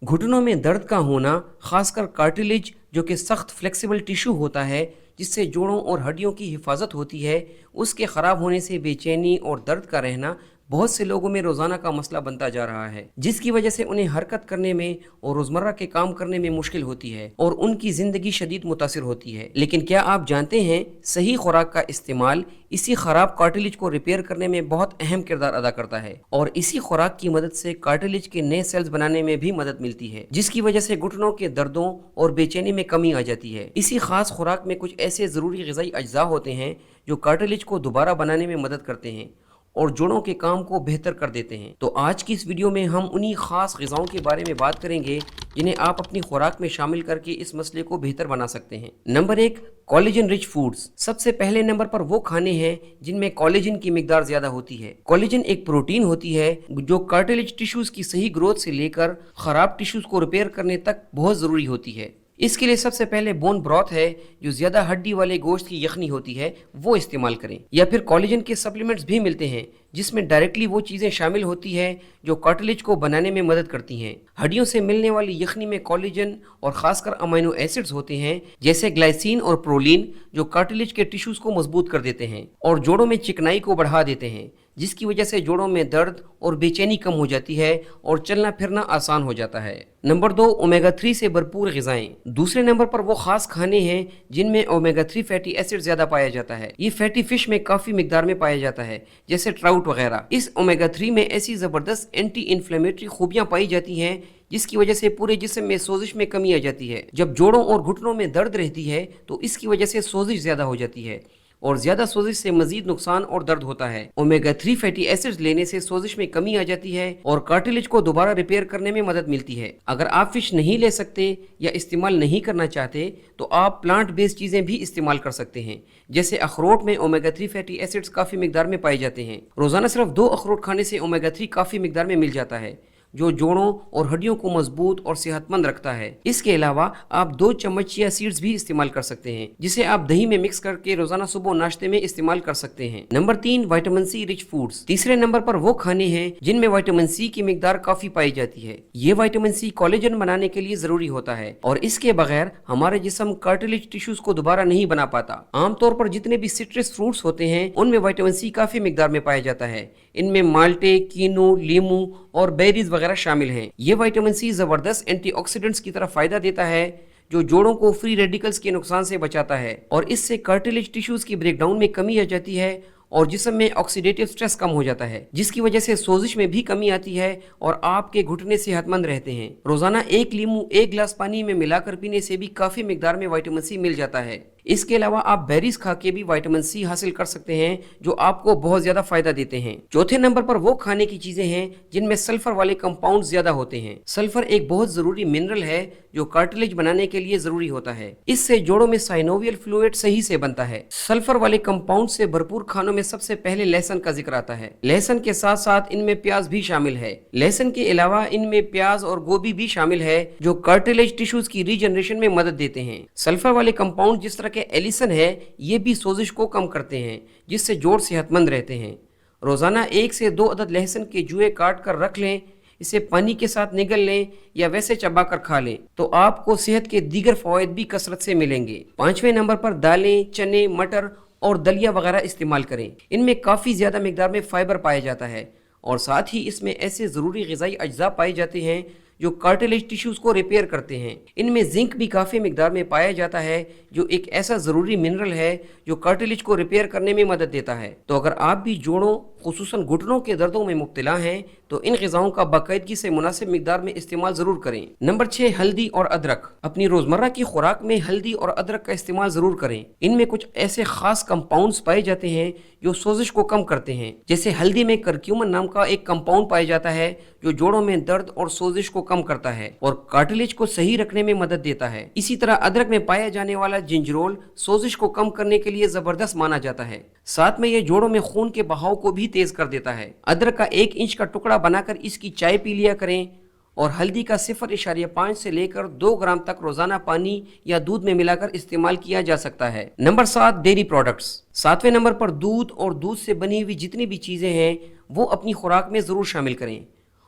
घुटनों में दर्द का होना, खासकर कार्टिलेज जो कि सख्त फ्लेक्सिबल टिश्यू होता है जिससे जोड़ों और हड्डियों की हिफाजत होती है, उसके ख़राब होने से बेचैनी और दर्द का रहना बहुत से लोगों में रोज़ाना का मसला बनता जा रहा है, जिसकी वजह से उन्हें हरकत करने में और रोज़मर्रा के काम करने में मुश्किल होती है और उनकी ज़िंदगी शदीद मुतासिर होती है। लेकिन क्या आप जानते हैं, सही खुराक का इस्तेमाल इसी ख़राब कार्टिलेज को रिपेयर करने में बहुत अहम किरदार अदा करता है और इसी खुराक की मदद से कार्टिलेज के नए सेल्स बनाने में भी मदद मिलती है, जिसकी वजह से घुटनों के दर्दों और बेचैनी में कमी आ जाती है। इसी खास खुराक में कुछ ऐसे ज़रूरी ग़िज़ाई अज्जा होते हैं जो कार्टिलेज को दोबारा बनाने में मदद करते हैं और जोड़ों के काम को बेहतर कर देते हैं। तो आज की इस वीडियो में हम उन्हीं खास ग़िज़ाओं के बारे में बात करेंगे जिन्हें आप अपनी खुराक में शामिल करके इस मसले को बेहतर बना सकते हैं। Number 1, collagen rich foods. सबसे पहले नंबर पर वो खाने हैं जिनमें कोलेजन की मिकदार ज्यादा होती है। कोलेजन एक प्रोटीन होती है जो कार्टिलेज टिश्यूज की सही ग्रोथ से लेकर खराब टिश्यूज को रिपेयर करने तक बहुत जरूरी होती है। इसके लिए सबसे पहले बोन ब्रॉथ है जो ज्यादा हड्डी वाले गोश्त की यखनी होती है, वो इस्तेमाल करें। या फिर कोलेजन के सप्लीमेंट्स भी मिलते हैं जिसमें डायरेक्टली वो चीज़ें शामिल होती है जो कार्टिलेज को बनाने में मदद करती हैं। हड्डियों से मिलने वाली यखनी में कोलेजन और खासकर अमीनो एसिड्स होते हैं जैसे ग्लाइसिन और प्रोलीन जो कार्टिलेज के टिश्यूज को मजबूत कर देते हैं और जोड़ों में चिकनाई को बढ़ा देते हैं, जिसकी वजह से जोड़ों में दर्द और बेचैनी कम हो जाती है और चलना फिरना आसान हो जाता है। नंबर 2, ओमेगा 3 से भरपूर ग़िज़ाएं। दूसरे नंबर पर वो खास खाने हैं जिनमें ओमेगा 3 फैटी एसिड ज्यादा पाया जाता है। ये फैटी फिश में काफी मिकदार में पाया जाता है जैसे ट्राउट वगैरह। इस ओमेगा 3 में ऐसी जबरदस्त एंटी इन्फ्लेमेटरी खूबियां पाई जाती हैं जिसकी वजह से पूरे जिस्म में सोजिश में कमी आ जाती है। जब जोड़ों और घुटनों में दर्द रहती है तो इसकी वजह से सोजिश ज्यादा हो जाती है और ज्यादा सोजिश से मजीद नुकसान और दर्द होता है। ओमेगा 3 फैटी एसिड्स लेने से सोजिश में कमी आ जाती है और कार्टिलेज को दोबारा रिपेयर करने में मदद मिलती है। अगर आप फिश नहीं ले सकते या इस्तेमाल नहीं करना चाहते तो आप प्लांट बेस्ड चीजें भी इस्तेमाल कर सकते हैं, जैसे अखरोट में ओमेगा 3 फैटी एसिड्स काफी मिकदार में पाए जाते हैं। रोजाना सिर्फ 2 अखरोट खाने से ओमेगा 3 काफी मिकदार में मिल जाता है जो जोड़ों और हड्डियों को मजबूत और सेहतमंद रखता है। इसके अलावा आप 2 चम्मच चिया सीड्स भी इस्तेमाल कर सकते हैं जिसे आप दही में मिक्स करके रोजाना सुबह नाश्ते में इस्तेमाल कर सकते हैं। Number 3, vitamin C rich foods. तीसरे नंबर पर वो खाने हैं जिनमें विटामिन सी की मिकदार काफी पाई जाती है। ये विटामिन सी कोलेजन बनाने के लिए जरूरी होता है और इसके बगैर हमारे जिस्म कार्टिलेज टिश्यूज को दोबारा नहीं बना पाता। आमतौर पर जितने भी सिट्रस फ्रूट्स होते हैं उनमें विटामिन सी काफी मिकदार में पाया जाता है। इनमें माल्टे, कीनू, लीमू और बेरीज वगैरह शामिल हैं। ये विटामिन सी जबरदस्त एंटीऑक्सीडेंट्स की तरफ फायदा देता है जो जोड़ों को फ्री रेडिकल्स के नुकसान से बचाता है और इससे कार्टिलेज टिश्यूज की ब्रेकडाउन में कमी आ जाती है और जिस्म में ऑक्सीडेटिव स्ट्रेस कम हो जाता है, जिसकी वजह से सोजिश में भी कमी आती है और आपके घुटने सेहतमंद रहते हैं। रोजाना 1 लीमू 1 गिलास पानी में मिलाकर पीने से भी काफी मिकदार में विटामिन सी मिल जाता है। इसके अलावा आप बेरीज खा के भी विटामिन सी हासिल कर सकते हैं जो आपको बहुत ज्यादा फायदा देते हैं। चौथे नंबर पर वो खाने की चीजें हैं जिनमें सल्फर वाले कंपाउंड ज्यादा होते हैं। सल्फर एक बहुत जरूरी मिनरल है जो कार्टिलेज बनाने के लिए जरूरी होता है। इससे जोड़ों में साइनोवियल फ्लूइड सही से बनता है। सल्फर वाले कंपाउंड से भरपूर खानों में सबसे पहले लहसुन का जिक्र आता है। लहसुन के साथ साथ इनमें प्याज भी शामिल है। लहसुन के अलावा इनमें प्याज और गोभी भी शामिल है जो कार्टिलेज टिश्यूज की रीजनरेशन में मदद देते हैं। सल्फर वाले कंपाउंड जिस तरह के एलिसन है ये भी सोजिश को कम करते हैं जिससे जोड़ सेहतमंद रहते हैं। रोजाना 1 से 2 अदद लहसुन के जुए काट कर रख लें, इसे पानी के साथ निगल लें या वैसे चबा कर खा लें तो आपको सेहत के दीगर फवायद भी कसरत से मिलेंगे। 5वें नंबर पर दालें, चने, मटर और दलिया वगैरह इस्तेमाल करें। इनमें काफ़ी ज़्यादा मिकदार में फाइबर पाया जाता है और साथ ही इसमें ऐसे ज़रूरी ग़िज़ाई अज्जा पाए जाते हैं जो कार्टिलेज टिश्यूज को रिपेयर करते हैं। इनमें जिंक भी काफ़ी मिकदार में पाया जाता है जो एक ऐसा ज़रूरी मिनरल है जो कार्टिलेज को रिपेयर करने में मदद देता है। तो अगर आप भी जोड़ों खुसूसन घुटनों के दर्दों में मुब्तला हैं तो इन ग़िज़ाओं का बाकायदगी से मुनासिब मिकदार में इस्तेमाल ज़रूर करें। नंबर 6, हल्दी और अदरक। अपनी रोज़मर्रा की खुराक में हल्दी और अदरक का इस्तेमाल ज़रूर करें। इनमें कुछ ऐसे खास कंपाउंड्स पाए जाते हैं जो सोजिश को कम करते हैं, जैसे हल्दी में करक्यूमन नाम का एक कंपाउंड पाया जाता है जो जोड़ों में दर्द और सोजिश को कम करता है और कार्टिलेज को सही रखने में मदद देता है। इसी तरह अदरक में पाया जाने वाला जिंजरोल सोजिश को कम करने के लिए जबरदस्त माना जाता है। साथ में ये जोड़ों में खून के बहाव को भी तेज कर देता है। अदरक का 1 इंच का टुकड़ा बनाकर इसकी चाय पी लिया करें और हल्दी का 0.5 से लेकर 2 ग्राम तक रोजाना पानी या दूध में मिलाकर इस्तेमाल किया जा सकता है। Number 7, dairy products. 7वें नंबर पर दूध और दूध से बनी हुई जितनी भी चीजें हैं वो अपनी खुराक में जरूर शामिल करें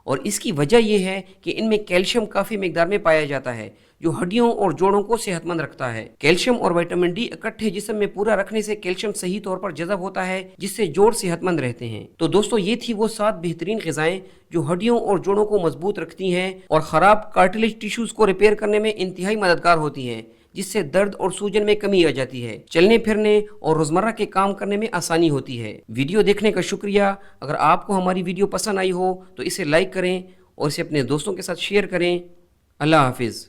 اور اس کی وجہ یہ ہے کہ ان میں کیلشیم کافی مقدار میں پایا جاتا ہے جو ہڈیوں اور جوڑوں کو صحت مند رکھتا ہے۔ کیلشیم اور وٹامن ڈی اکٹھے جسم میں پورا رکھنے سے کیلشیم صحیح طور پر جذب ہوتا ہے جس سے جوڑ صحت مند رہتے ہیں۔ تو دوستو یہ تھی وہ 7 بہترین غذائیں جو ہڈیوں اور جوڑوں کو مضبوط رکھتی ہیں اور خراب کارٹلیج ٹیشوز کو ریپیئر کرنے میں انتہائی مددگار ہوتی ہیں، جس سے درد اور سوجن میں کمی آ جاتی ہے، چلنے پھرنے اور روزمرہ کے کام کرنے میں آسانی ہوتی ہے۔ ویڈیو دیکھنے کا شکریہ۔ اگر آپ کو ہماری ویڈیو پسند آئی ہو تو اسے لائک کریں اور اسے اپنے دوستوں کے ساتھ شیئر کریں۔ اللہ حافظ۔